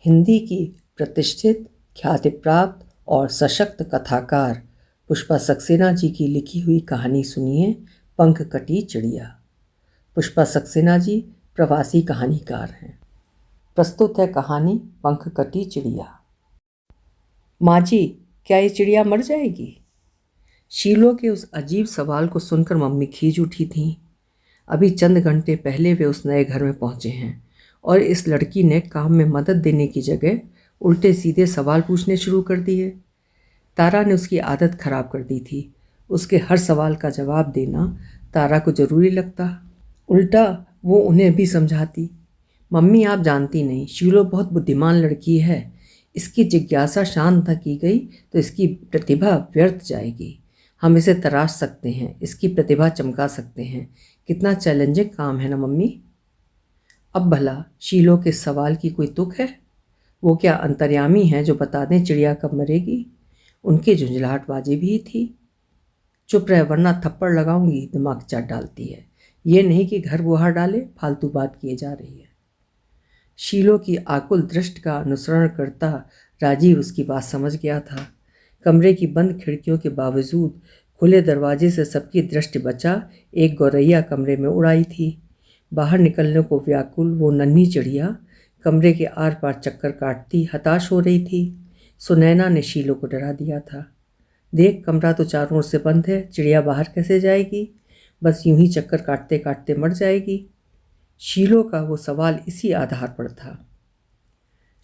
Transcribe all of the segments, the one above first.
हिंदी की प्रतिष्ठित, ख्याति प्राप्त और सशक्त कथाकार पुष्पा सक्सेना जी की लिखी हुई कहानी सुनिए, पंख कटी चिड़िया। पुष्पा सक्सेना जी प्रवासी कहानीकार हैं। प्रस्तुत है कहानी पंख कटी चिड़िया। माँ जी, क्या ये चिड़िया मर जाएगी? शीलो के उस अजीब सवाल को सुनकर मम्मी खींच उठी थीं। अभी चंद घंटे पहले वे उस नए घर में पहुंचे हैं और इस लड़की ने काम में मदद देने की जगह उल्टे सीधे सवाल पूछने शुरू कर दिए। तारा ने उसकी आदत खराब कर दी थी। उसके हर सवाल का जवाब देना तारा को जरूरी लगता। उल्टा वो उन्हें भी समझाती। मम्मी, आप जानती नहीं, शीलो बहुत बुद्धिमान लड़की है। इसकी जिज्ञासा शांत न की गई तो इसकी प्रतिभा व्यर्थ जाएगी। हम इसे तराश सकते हैं, इसकी प्रतिभा चमका सकते हैं। कितना चैलेंजिंग काम है ना मम्मी। अब भला शीलो के सवाल की कोई तुक है? वो क्या अंतर्यामी है जो बता दें चिड़िया कब मरेगी? उनकी झुंझलाहट वाजिब ही थी। चुप रह वरना थप्पड़ लगाऊंगी, दिमाग चाट डालती है। ये नहीं कि घर बुहार डाले, फालतू बात किए जा रही है। शीलो की आकुल दृष्टि का अनुसरण करता राजीव उसकी बात समझ गया था। कमरे की बंद खिड़कियों के बावजूद खुले दरवाजे से सबकी दृष्टि बचा एक गौरैया कमरे में उड़ाई थी। बाहर निकलने को व्याकुल वो नन्ही चिड़िया कमरे के आर पार चक्कर काटती हताश हो रही थी। सुनैना ने शीलो को डरा दिया था। देख, कमरा तो चारों ओर से बंद है, चिड़िया बाहर कैसे जाएगी? बस यूं ही चक्कर काटते काटते मर जाएगी। शीलो का वो सवाल इसी आधार पर था।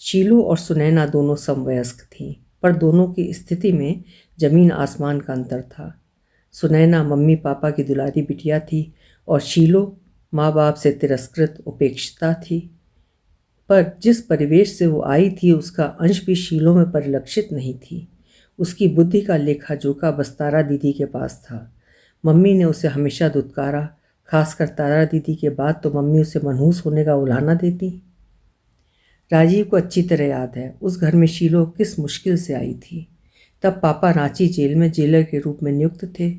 शीलो और सुनैना दोनों समवयस्क थीं, पर दोनों की स्थिति में जमीन आसमान का अंतर था। सुनैना मम्मी पापा की दुलारी बिटिया थी और शीलो माँ बाप से तिरस्कृत उपेक्षिता थी। पर जिस परिवेश से वो आई थी उसका अंश भी शीलो में परिलक्षित नहीं थी। उसकी बुद्धि का लेखा जोखा बस तारा दीदी के पास था। मम्मी ने उसे हमेशा दुत्कारा, खासकर तारा दीदी के बाद तो मम्मी उसे मनहूस होने का उल्हाना देती। राजीव को अच्छी तरह याद है उस घर में शीलो किस मुश्किल से आई थी। तब पापा रांची जेल में जेलर के रूप में नियुक्त थे।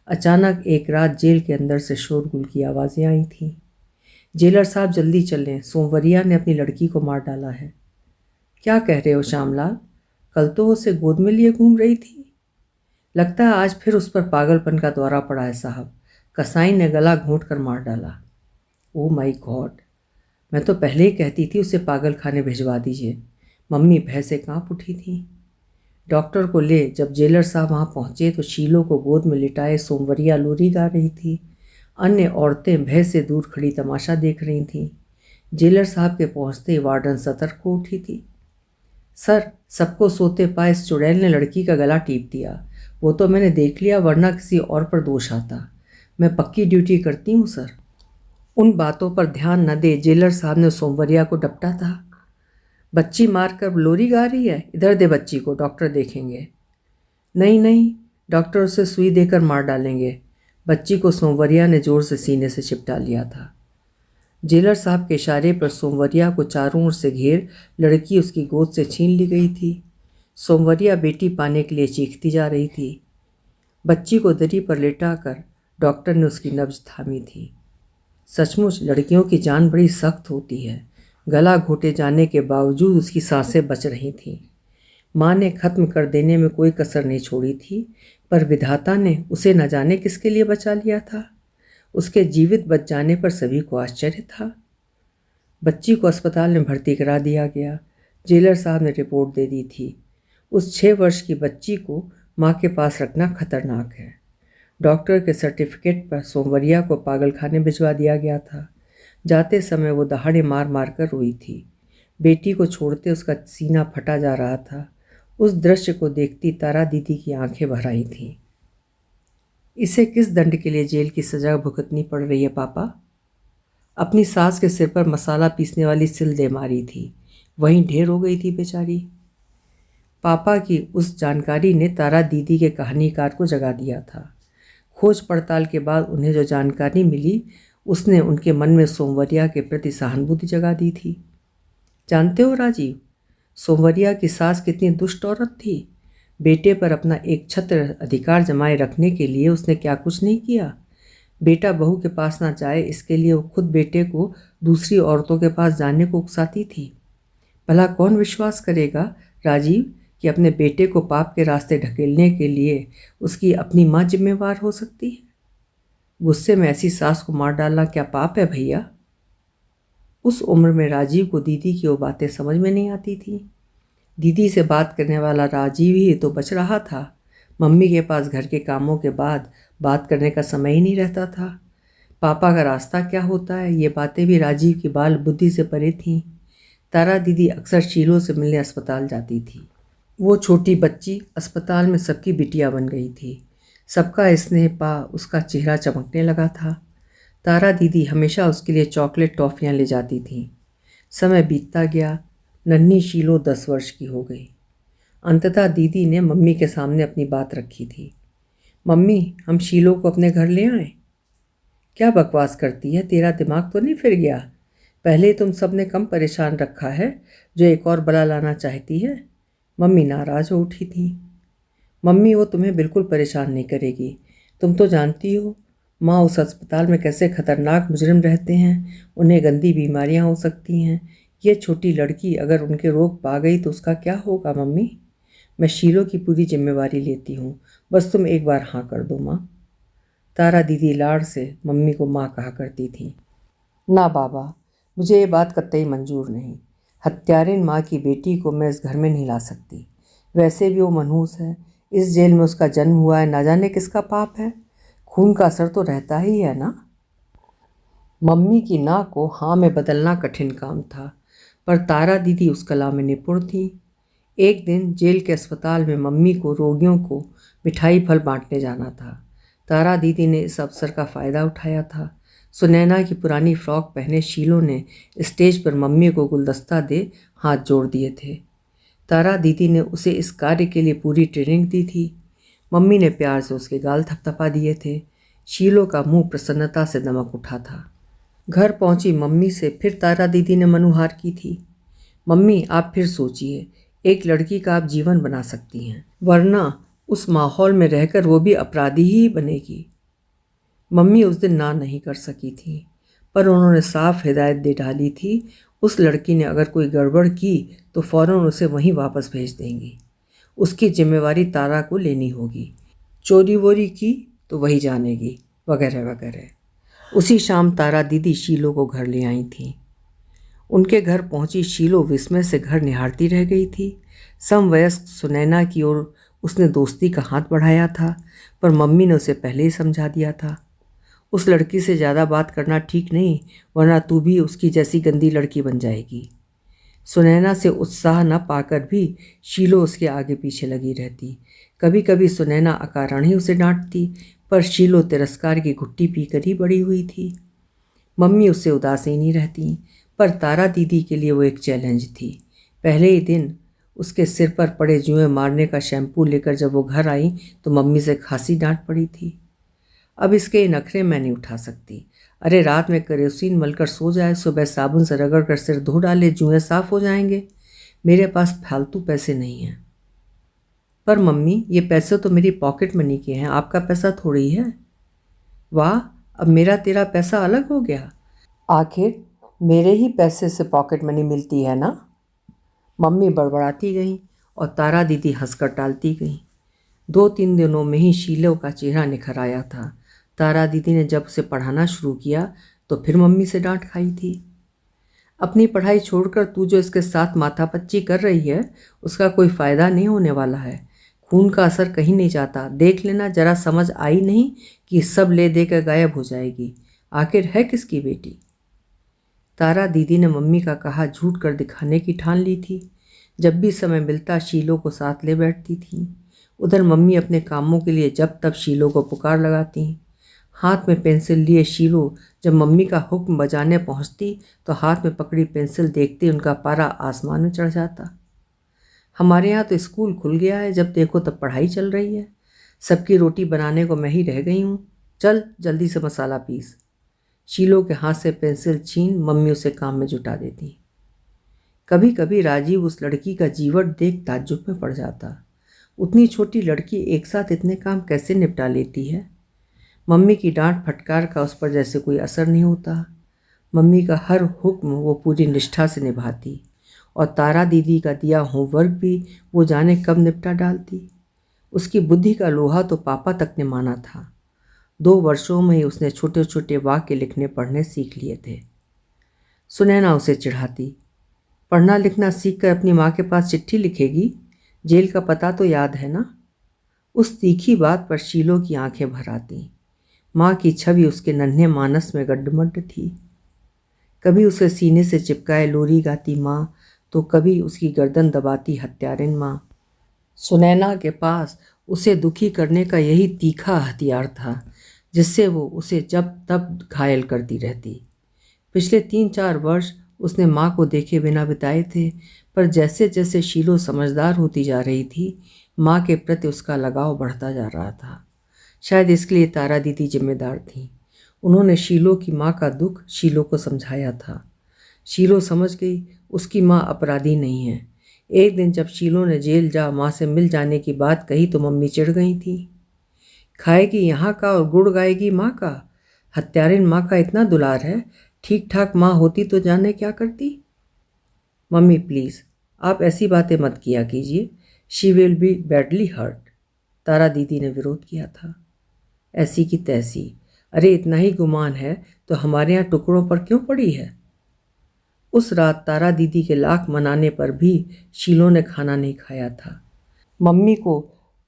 अचानक एक रात जेल के अंदर से शोरगुल की आवाज़ें आई थीं। जेलर साहब जल्दी चलें, सोमवरिया ने अपनी लड़की को मार डाला है। क्या कह रहे हो श्यामलाल? कल तो उसे गोद में लिए घूम रही थी। लगता है आज फिर उस पर पागलपन का दौरा पड़ा है साहब। कसाई ने गला घोंट कर मार डाला। ओह माय गॉड, मैं तो पहले ही कहती थी उसे पागल खाने भिजवा दीजिए। मम्मी भय से कांप उठी थी। डॉक्टर को ले जब जेलर साहब वहाँ पहुँचे तो शीलो को गोद में लिटाए सोमवरिया लोरी गा रही थी। अन्य औरतें भय से दूर खड़ी तमाशा देख रही थीं। जेलर साहब के पहुँचते ही वार्डन सतर्क हो उठी थी। सर, सबको सोते पाए इस चुड़ैल ने लड़की का गला टीप दिया। वो तो मैंने देख लिया, वरना किसी और पर दोष आता। मैं पक्की ड्यूटी करती हूँ सर। उन बातों पर ध्यान न दे जेलर साहब ने सोमवरिया को डपटा था। बच्ची मारकर लोरी गा रही है, इधर दे बच्ची को, डॉक्टर देखेंगे। नहीं नहीं, डॉक्टर उसे सुई देकर मार डालेंगे। बच्ची को सोमवरिया ने जोर से सीने से चिपटा लिया था। जेलर साहब के इशारे पर सोमवरिया को चारों ओर से घेर लड़की उसकी गोद से छीन ली गई थी। सोमवरिया बेटी पाने के लिए चीखती जा रही थी। बच्ची को दरी पर लेटाकर डॉक्टर ने उसकी नब्ज थामी थी। सचमुच लड़कियों की जान बड़ी सख्त होती है। गला घोटे जाने के बावजूद उसकी सांसें बच रही थीं। माँ ने खत्म कर देने में कोई कसर नहीं छोड़ी थी, पर विधाता ने उसे न जाने किसके लिए बचा लिया था। उसके जीवित बच जाने पर सभी को आश्चर्य था। बच्ची को अस्पताल में भर्ती करा दिया गया। जेलर साहब ने रिपोर्ट दे दी थी। उस 6 वर्ष की बच्ची को माँ के पास रखना खतरनाक है। डॉक्टर के सर्टिफिकेट पर सोमवरिया को पागलखाने भिजवा दिया गया था। जाते समय वो दहाड़े मार मार कर रोई थी। बेटी को छोड़ते उसका सीना फटा जा रहा था। उस दृश्य को देखती तारा दीदी की आंखें भर आई थीं। इसे किस दंड के लिए जेल की सजा भुगतनी पड़ रही है पापा? अपनी सास के सिर पर मसाला पीसने वाली सिल दे मारी थी, वहीं ढेर हो गई थी बेचारी। पापा की उस जानकारी ने तारा दीदी के कहानीकार को जगा दिया था। खोज पड़ताल के बाद उन्हें जो जानकारी मिली उसने उनके मन में सोमवरिया के प्रति सहानुभूति जगा दी थी। जानते हो राजीव, सोमवरिया की सास कितनी दुष्ट औरत थी। बेटे पर अपना एक छत्र अधिकार जमाए रखने के लिए उसने क्या कुछ नहीं किया। बेटा बहू के पास ना जाए इसके लिए वो खुद बेटे को दूसरी औरतों के पास जाने को उकसाती थी। भला कौन विश्वास करेगा राजीव कि अपने बेटे को पाप के रास्ते ढकेलने के लिए उसकी अपनी माँ जिम्मेवार हो सकती है? गुस्से में ऐसी सास को मार डालना क्या पाप है भैया? उस उम्र में राजीव को दीदी की वो बातें समझ में नहीं आती थी। दीदी से बात करने वाला राजीव ही तो बच रहा था। मम्मी के पास घर के कामों के बाद बात करने का समय ही नहीं रहता था। पापा का रास्ता क्या होता है, ये बातें भी राजीव की बाल बुद्धि से परे थीं। तारा दीदी अक्सर शीलो से मिलने अस्पताल जाती थी। वो छोटी बच्ची अस्पताल में सबकी बिटिया बन गई थी। सबका स्नेह पा उसका चेहरा चमकने लगा था। तारा दीदी हमेशा उसके लिए चॉकलेट टॉफ़ियाँ ले जाती थीं। समय बीतता गया। नन्ही शीलो 10 वर्ष की हो गई। अंततः दीदी ने मम्मी के सामने अपनी बात रखी थी। मम्मी, हम शीलो को अपने घर ले आएं? क्या बकवास करती है, तेरा दिमाग तो नहीं फिर गया? पहले तुम सब ने कम परेशान रखा है, जो एक और बला लाना चाहती है। मम्मी नाराज़ हो उठी थी। मम्मी, वो तुम्हें बिल्कुल परेशान नहीं करेगी। तुम तो जानती हो माँ उस अस्पताल में कैसे खतरनाक मुजरिम रहते हैं। उन्हें गंदी बीमारियाँ हो सकती हैं। ये छोटी लड़की अगर उनके रोग पा गई तो उसका क्या होगा? मम्मी, मैं शीलो की पूरी जिम्मेवारी लेती हूँ, बस तुम एक बार हाँ कर दो माँ। तारा दीदी लाड़ से मम्मी को माँ कहा करती थी। ना बाबा, मुझे ये बात कतई मंजूर नहीं। हत्यारिन माँ की बेटी को मैं इस घर में नहीं ला सकती। वैसे भी वो मनहूस है। इस जेल में उसका जन्म हुआ है, ना जाने किसका पाप है। खून का असर तो रहता ही है ना। मम्मी की ना को हाँ में बदलना कठिन काम था, पर तारा दीदी उस कला में निपुण थी। एक दिन जेल के अस्पताल में मम्मी को रोगियों को मिठाई फल बांटने जाना था। तारा दीदी ने इस अवसर का फ़ायदा उठाया था। सुनैना की पुरानी फ्रॉक पहने शीलो ने स्टेज पर मम्मी को गुलदस्ता दे हाथ जोड़ दिए थे। तारा दीदी ने उसे इस कार्य के लिए पूरी ट्रेनिंग दी थी। मम्मी ने प्यार से उसके गाल थपथपा दिए थे। शीलो का मुंह प्रसन्नता से दमक उठा था। घर पहुंची मम्मी से फिर तारा दीदी ने मनुहार की थी। मम्मी, आप फिर सोचिए, एक लड़की का आप जीवन बना सकती हैं, वरना उस माहौल में रहकर वो भी अपराधी ही बनेगी। मम्मी उस दिन ना नहीं कर सकी थी, पर उन्होंने साफ हिदायत दे डाली थी, उस लड़की ने अगर कोई गड़बड़ की तो फ़ौरन उसे वहीं वापस भेज देंगी। उसकी जिम्मेवारी तारा को लेनी होगी। चोरी वोरी की तो वही जानेगी, वगैरह वगैरह। उसी शाम तारा दीदी शीलो को घर ले आई थी। उनके घर पहुंची शीलो विस्मय से घर निहारती रह गई थी। समवयस्क सुनैना की ओर उसने दोस्ती का हाथ बढ़ाया था, पर मम्मी ने उसे पहले ही समझा दिया था, उस लड़की से ज़्यादा बात करना ठीक नहीं, वरना तू भी उसकी जैसी गंदी लड़की बन जाएगी। सुनैना से उत्साह न पाकर भी शीलो उसके आगे पीछे लगी रहती। कभी कभी सुनैना अकारण ही उसे डांटती, पर शीलो तिरस्कार की घुट्टी पीकर ही बड़ी हुई थी। मम्मी उससे उदास ही नहीं रहती, पर तारा दीदी के लिए वो एक चैलेंज थी। पहले ही दिन उसके सिर पर पड़े जुएं मारने का शैम्पू लेकर जब वो घर आई तो मम्मी से खासी डांट पड़ी थी। अब इसके नखरे मैं नहीं उठा सकती। अरे रात में केरोसिन मलकर सो जाए, सुबह साबुन से रगड़ कर सिर धो डाले, जुएं साफ हो जाएंगे। मेरे पास फालतू पैसे नहीं हैं। पर मम्मी, ये पैसे तो मेरी पॉकेट मनी के हैं, आपका पैसा थोड़ी है। वाह, अब मेरा तेरा पैसा अलग हो गया। आखिर मेरे ही पैसे से पॉकेट मनी मिलती है ना। मम्मी बड़बड़ाती गई और तारा दीदी हंसकर टालती गई। 2-3 दिनों में ही शीलो का चेहरा निखर आया था। तारा दीदी ने जब उसे पढ़ाना शुरू किया तो फिर मम्मी से डांट खाई थी। अपनी पढ़ाई छोड़कर तू जो इसके साथ माथापच्ची कर रही है, उसका कोई फ़ायदा नहीं होने वाला है। खून का असर कहीं नहीं जाता। देख लेना, जरा समझ आई नहीं कि सब ले दे कर गायब हो जाएगी। आखिर है किसकी बेटी? तारा दीदी ने मम्मी का कहा झूठ कर दिखाने की ठान ली थी। जब भी समय मिलता शीलो को साथ ले बैठती थी। उधर मम्मी अपने कामों के लिए जब तब शीलो को पुकार लगाती। हाथ में पेंसिल लिए शीलो जब मम्मी का हुक्म बजाने पहुंचती तो हाथ में पकड़ी पेंसिल देखते उनका पारा आसमान में चढ़ जाता। हमारे यहाँ तो स्कूल खुल गया है, जब देखो तब पढ़ाई चल रही है। सबकी रोटी बनाने को मैं ही रह गई हूँ। चल जल्दी से मसाला पीस। शीलो के हाथ से पेंसिल छीन मम्मी उसे काम में जुटा देती। कभी कभी राजीव उस लड़की का जीवट देख ताज्जुब में पड़ जाता। उतनी छोटी लड़की एक साथ इतने काम कैसे निपटा लेती है। मम्मी की डांट फटकार का उस पर जैसे कोई असर नहीं होता। मम्मी का हर हुक्म वो पूरी निष्ठा से निभाती और तारा दीदी का दिया होमवर्क भी वो जाने कब निपटा डालती। उसकी बुद्धि का लोहा तो पापा तक ने माना था। 2 वर्षों में ही उसने छोटे छोटे वाक्य लिखने पढ़ने सीख लिए थे। सुनैना उसे चिढ़ाती, पढ़ना लिखना सीख कर अपनी माँ के पास चिट्ठी लिखेगी, जेल का पता तो याद है ना। उस तीखी बात पर शीलो की आंखें भर आती। माँ की छवि उसके नन्हे मानस में गड्ढमड्ढ थी। कभी उसे सीने से चिपकाए लोरी गाती माँ, तो कभी उसकी गर्दन दबाती हत्यारिन माँ। सुनैना के पास उसे दुखी करने का यही तीखा हथियार था, जिससे वो उसे जब तब घायल करती रहती। पिछले 3-4 वर्ष उसने माँ को देखे बिना बिताए थे, पर जैसे जैसे शीलो समझदार होती जा रही थी, माँ के प्रति उसका लगाव बढ़ता जा रहा था। शायद इसके लिए तारा दीदी जिम्मेदार थी। उन्होंने शीलो की माँ का दुख शीलो को समझाया था। शीलो समझ गई उसकी माँ अपराधी नहीं है। एक दिन जब शीलो ने जेल जा माँ से मिल जाने की बात कही तो मम्मी चिढ़ गई थी। खाएगी यहाँ का और गुड़ गाएगी माँ का। हत्यारिन माँ का इतना दुलार है, ठीक ठाक माँ होती तो जाने क्या करती। मम्मी प्लीज़, आप ऐसी बातें मत किया कीजिए, she will be badly hurt. Tara दीदी ने विरोध किया था। ऐसी की तैसी, अरे इतना ही गुमान है तो हमारे यहाँ टुकड़ों पर क्यों पड़ी है। उस रात तारा दीदी के लाख मनाने पर भी शीलो ने खाना नहीं खाया था। मम्मी को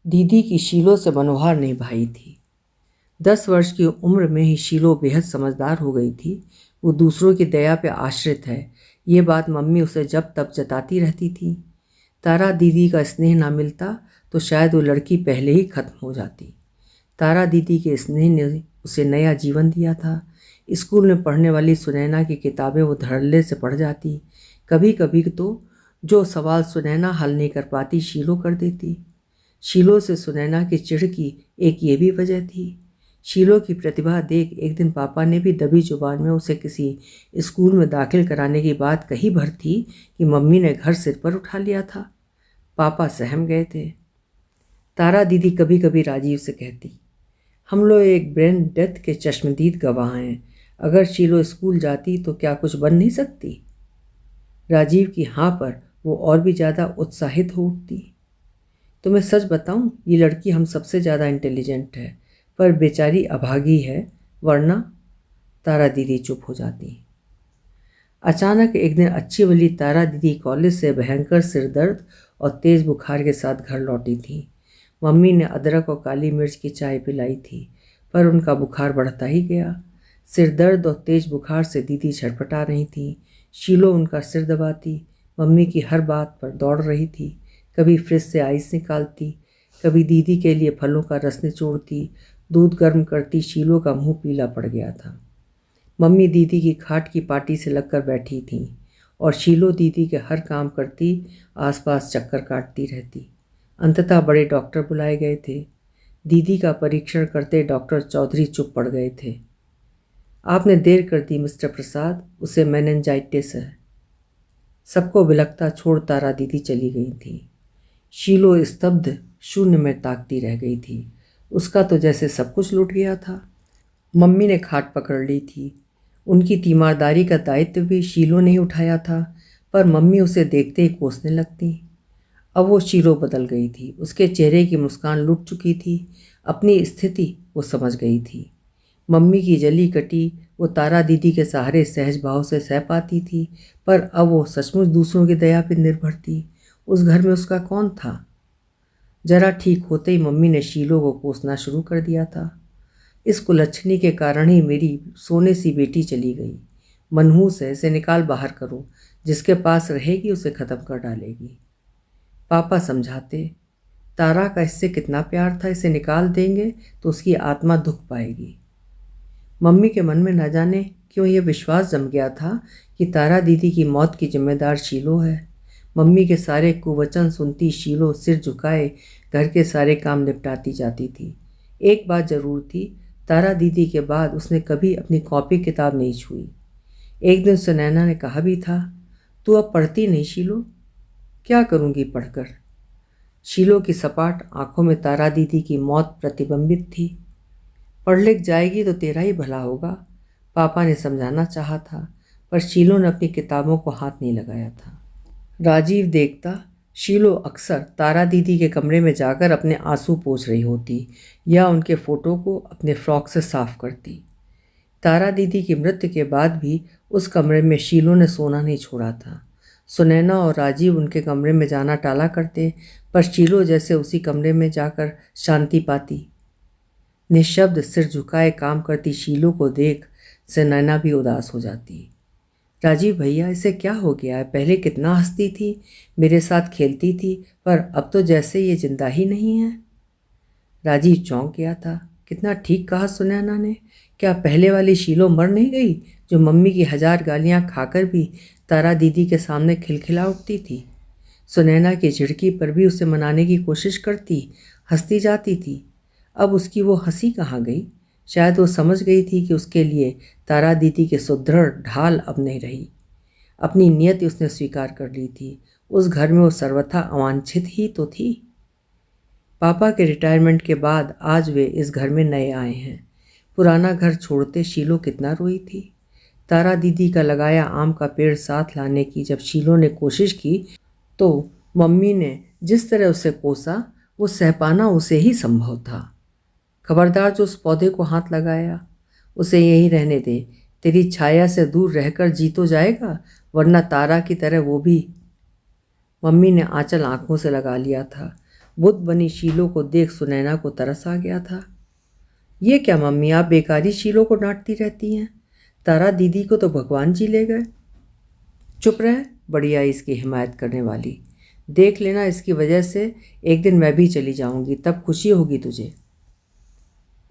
दीदी की शीलो से बनवार नहीं भाई थी। 10 वर्ष की उम्र में ही शीलो बेहद समझदार हो गई थी। वो दूसरों की दया पे आश्रित है, ये बात मम्मी उसे जब तब जताती रहती थी। तारा दीदी का स्नेह ना मिलता तो शायद वो लड़की पहले ही खत्म हो जाती। तारा दीदी के स्नेह ने उसे नया जीवन दिया था। स्कूल में पढ़ने वाली सुनैना की किताबें वो धड़ल्ले से पढ़ जाती। कभी कभी तो जो सवाल सुनैना हल नहीं कर पाती शीलो कर देती। शीलो से सुनैना की चिढ़ की एक ये भी वजह थी। शीलो की प्रतिभा देख एक दिन पापा ने भी दबी जुबान में उसे किसी स्कूल में दाखिल कराने की बात कही भर थी कि मम्मी ने घर सिर पर उठा लिया था। पापा सहम गए थे। तारा दीदी कभी कभी राजीव से कहती, हम लोग एक ब्रेन डेथ के चश्मदीद गवाह हैं, अगर शीलो स्कूल जाती तो क्या कुछ बन नहीं सकती। राजीव की हाँ पर वो और भी ज़्यादा उत्साहित हो उठती। तो मैं सच बताऊं, ये लड़की हम सबसे ज़्यादा इंटेलिजेंट है, पर बेचारी अभागी है, वरना। तारा दीदी चुप हो जाती। अचानक एक दिन अच्छी वाली तारा दीदी कॉलेज से भयंकर सिरदर्द और तेज़ बुखार के साथ घर लौटी थी। मम्मी ने अदरक और काली मिर्च की चाय पिलाई थी, पर उनका बुखार बढ़ता ही गया। सिरदर्द और तेज बुखार से दीदी छटपटा रही थी। शीलो उनका सिर दबाती, मम्मी की हर बात पर दौड़ रही थी। कभी फ्रिज से आइस निकालती, कभी दीदी के लिए फलों का रस निचोड़ती, दूध गर्म करती। शीलो का मुंह पीला पड़ गया था। मम्मी दीदी की खाट की पाटी से लगकर बैठी थीं और शीलो दीदी के हर काम करती, आसपास चक्कर काटती रहती। अंततः बड़े डॉक्टर बुलाए गए थे। दीदी का परीक्षण करते डॉक्टर चौधरी चुप पड़ गए थे। आपने देर कर दी मिस्टर प्रसाद, उसे मेनिंजाइटिस है। सबको बिलखता छोड़ तारा दीदी चली गई थी। शीलो स्तब्ध शून्य में ताकती रह गई थी। उसका तो जैसे सब कुछ लूट गया था। मम्मी ने खाट पकड़ ली थी। उनकी तीमारदारी का दायित्व भी शीलो ने ही उठाया था, पर मम्मी उसे देखते ही कोसने लगती। अब वो शीलो बदल गई थी। उसके चेहरे की मुस्कान लुट चुकी थी। अपनी स्थिति वो समझ गई थी। मम्मी की जली कटी वो तारा दीदी के सहारे सहज भाव से सह पाती थी, पर अब वो सचमुच दूसरों की दया पर निर्भर थी। उस घर में उसका कौन था। जरा ठीक होते ही मम्मी ने शीलो को कोसना शुरू कर दिया था। इस कुलच्छनी के कारण ही मेरी सोने सी बेटी चली गई। मनहूस है, इसे निकाल बाहर करो। जिसके पास रहेगी उसे ख़त्म कर डालेगी। पापा समझाते, तारा का इससे कितना प्यार था, इसे निकाल देंगे तो उसकी आत्मा दुख पाएगी। मम्मी के मन में न जाने क्यों ये विश्वास जम गया था कि तारा दीदी की मौत की जिम्मेदार शीलो है। मम्मी के सारे कुवचन सुनती शीलो सिर झुकाए घर के सारे काम निपटाती जाती थी। एक बात जरूर थी, तारा दीदी के बाद उसने कभी अपनी कॉपी किताब नहीं छुई। एक दिन सुनैना ने कहा भी था, तू अब पढ़ती नहीं शीलो। क्या करूँगी पढ़कर। शीलो की सपाट आंखों में तारा दीदी की मौत प्रतिबिंबित थी। पढ़ लिख जाएगी तो तेरा ही भला होगा, पापा ने समझाना चाहा था, पर शीलो ने अपनी किताबों को हाथ नहीं लगाया था। राजीव देखता शीलो अक्सर तारा दीदी के कमरे में जाकर अपने आंसू पोंछ रही होती या उनके फ़ोटो को अपने फ्रॉक से साफ करती। तारा दीदी की मृत्यु के बाद भी उस कमरे में शीलो ने सोना नहीं छोड़ा था। सुनैना और राजीव उनके कमरे में जाना टाला करते, पर शीलो जैसे उसी कमरे में जाकर शांति पाती। निःशब्द सिर झुकाए काम करती शीलो को देख सुनैना भी उदास हो जाती। राजीव भैया, इसे क्या हो गया है? पहले कितना हंसती थी, मेरे साथ खेलती थी, पर अब तो जैसे ये जिंदा ही नहीं है। राजीव चौंक गया था। कितना ठीक कहा सुनैना ने। क्या पहले वाली शीलो मर नहीं गई, जो मम्मी की 1000 गालियां खाकर भी तारा दीदी के सामने खिलखिला उठती थी? सुनैना की झिड़की पर भी उसे मनाने की कोशिश करती, हंसती जाती थी। अब उसकी वो हंसी कहाँ गई? शायद वो समझ गई थी कि उसके लिए तारा दीदी के सुदृढ़ ढाल अब नहीं रही। अपनी नियति उसने स्वीकार कर ली थी। उस घर में वो सर्वथा अवांछित ही तो थी। पापा के रिटायरमेंट के बाद आज वे इस घर में नए आए हैं। पुराना घर छोड़ते शीलो कितना रोई थी। तारा दीदी का लगाया आम का पेड़ साथ लाने की जब शीलो ने कोशिश की तो मम्मी ने जिस तरह उसे कोसा, वो सह पाना उसे ही संभव था। खबरदार जो उस पौधे को हाथ लगाया, उसे यहीं रहने दे। तेरी छाया से दूर रहकर जी तो जाएगा, वरना तारा की तरह वो भी। मम्मी ने आंचल आंखों से लगा लिया था। बुद्ध बनी शीलो को देख सुनैना को तरस आ गया था। ये क्या मम्मी, आप बेकारी शीलो को डांटती रहती हैं? तारा दीदी को तो भगवान जी ले गए। चुप रह, बड़ी आई इसकी हिमायत करने वाली। देख लेना, इसकी वजह से एक दिन मैं भी चली जाऊंगी, तब खुशी होगी तुझे।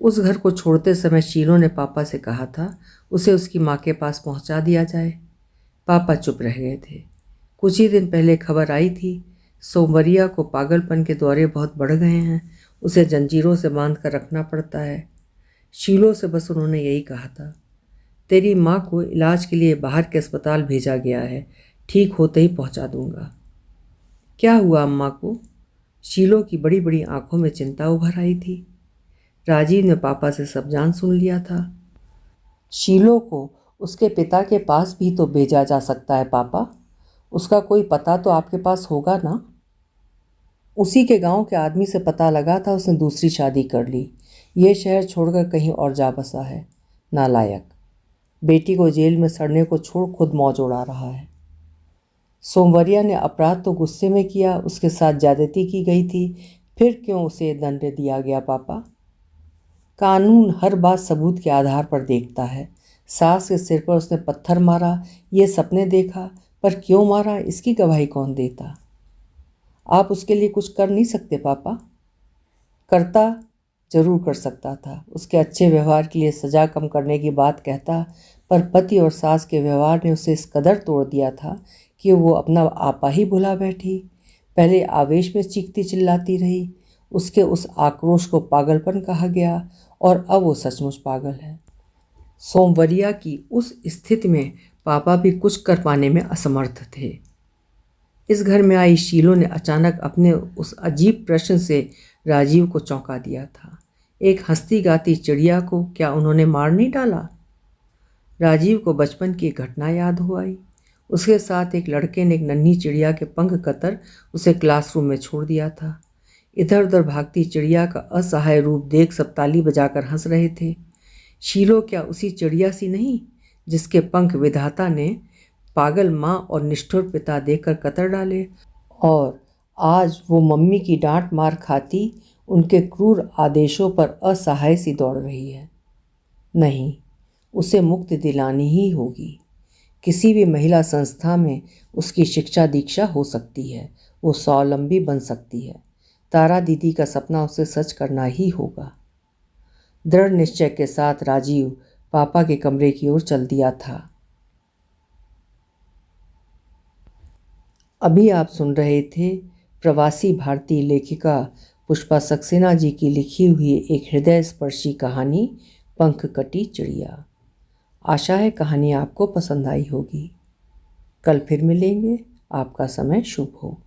उस घर को छोड़ते समय शीलो ने पापा से कहा था उसे उसकी माँ के पास पहुँचा दिया जाए। पापा चुप रह गए थे। कुछ ही दिन पहले खबर आई थी सोमवरिया को पागलपन के दौरे बहुत बढ़ गए हैं, उसे जंजीरों से बांध कर रखना पड़ता है। शीलो से बस उन्होंने यही कहा था, तेरी माँ को इलाज के लिए बाहर के अस्पताल भेजा गया है, ठीक होते ही पहुँचा दूंगा। क्या हुआ अम्मा को? शीलो की बड़ी बड़ी आंखों में चिंता उभर आई थी। राजीव ने पापा से सब जान सुन लिया था। शीलो को उसके पिता के पास भी तो भेजा जा सकता है पापा, उसका कोई पता तो आपके पास होगा ना? उसी के गांव के आदमी से पता लगा था, उसने दूसरी शादी कर ली, ये शहर छोड़कर कहीं और जा बसा है। नालायक, बेटी को जेल में सड़ने को छोड़ खुद मौज उड़ा रहा है। सोमवरिया ने अपराध तो गुस्से में किया, उसके साथ ज्यादती की गई थी, फिर क्यों उसे दंड दिया गया पापा? कानून हर बात सबूत के आधार पर देखता है। सास के सिर पर उसने पत्थर मारा, ये सपने देखा, पर क्यों मारा इसकी गवाही कौन देता? आप उसके लिए कुछ कर नहीं सकते पापा? करता जरूर कर सकता था, उसके अच्छे व्यवहार के लिए सज़ा कम करने की बात कहता, पर पति और सास के व्यवहार ने उसे इस कदर तोड़ दिया था कि वो अपना आपा ही भुला बैठी। पहले आवेश में चीखती चिल्लाती रही, उसके उस आक्रोश को पागलपन कहा गया, और अब वो सचमुच पागल है। सोमवरिया की उस स्थिति में पापा भी कुछ कर पाने में असमर्थ थे। इस घर में आई शीलो ने अचानक अपने उस अजीब प्रश्न से राजीव को चौंका दिया था। एक हंसती गाती चिड़िया को क्या उन्होंने मार नहीं डाला? राजीव को बचपन की एक घटना याद हो आई। उसके साथ एक लड़के ने एक नन्ही चिड़िया के पंख कतर उसे क्लासरूम में छोड़ दिया था। इधर उधर भागती चिड़िया का असहाय रूप देख सब ताली बजाकर हंस रहे थे। शीलो क्या उसी चिड़िया सी नहीं जिसके पंख विधाता ने पागल माँ और निष्ठुर पिता देकर कतर डाले, और आज वो मम्मी की डांट मार खाती उनके क्रूर आदेशों पर असहाय सी दौड़ रही है? नहीं, उसे मुक्ति दिलानी ही होगी। किसी भी महिला संस्था में उसकी शिक्षा दीक्षा हो सकती है, वो स्वावलंबी बन सकती है। तारा दीदी का सपना उसे सच करना ही होगा। दृढ़ निश्चय के साथ राजीव पापा के कमरे की ओर चल दिया था। अभी आप सुन रहे थे प्रवासी भारतीय लेखिका पुष्पा सक्सेना जी की लिखी हुई एक हृदय स्पर्शी कहानी पंख कटी चिड़िया। आशा है कहानी आपको पसंद आई होगी। कल फिर मिलेंगे। आपका समय शुभ हो।